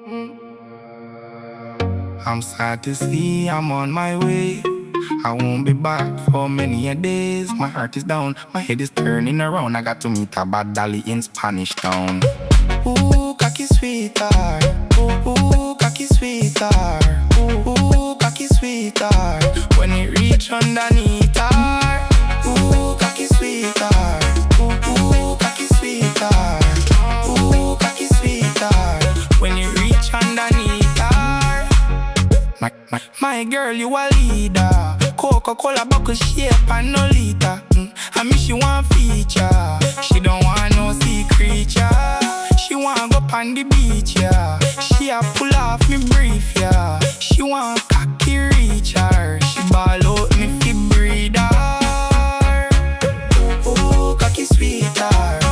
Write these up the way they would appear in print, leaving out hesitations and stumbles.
I'm sad to see I'm on my way. I won't be back for many a days. My heart is down, my head is turning around. I got to meet a bad dolly in Spanish Town. Ooh, cocky sweetheart. Ooh, cocky sweetheart. Ooh, cocky sweetheart. When it reach underneath her. Ooh, cocky sweetheart. Ooh, cocky sweetheart. Ooh, cocky sweetheart. When it reach underneath her. My girl, you a leader. Coca-Cola buckle shape and no liter. I mean she want feature. She don't want no sea creature. She want go on the beach, yeah. She a pull off me brief, yeah. She want cocky reach her. She ball out me fi breed her. Ooh, cocky sweetheart.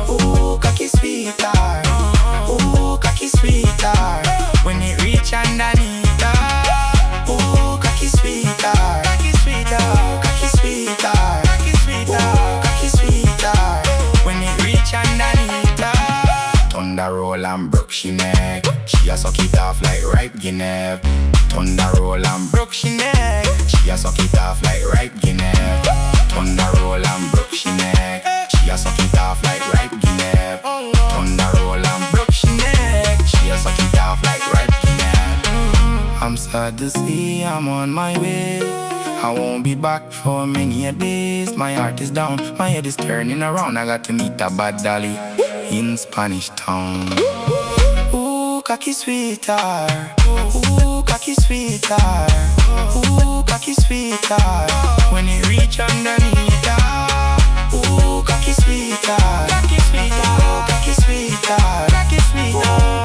Ooh, cocky sweetheart. Ooh, cocky sweetheart. When it reach underneath her. Ooh, cocky sweetheart. Cocky sweetheart. Cocky sweetheart. Cocky sweetheart. Cocky sweetheart. When it reach underneath her. Thunder roll and broke she neck. She a suck it off like ripe Guinea. Thunder roll and broke she neck. She a suck it off like ripe Guinea. Thunder roll and broke she neck. She a suck it off like ripe Guinea. Thunder roll and broke she neck. She a suck it off like ripe Guinea. I'm sad to see I'm on my way. I won't be back for many a days. My heart is down, my head is turning around. I got to meet a bad dolly in Spanish Town. Ooh, cocky sweetheart. Ooh, cocky sweetheart. Ooh, cocky sweetheart. When it reach underneath her. Ooh, cocky sweetheart. Cocky sweetheart. Cocky sweetheart. Cocky sweetheart.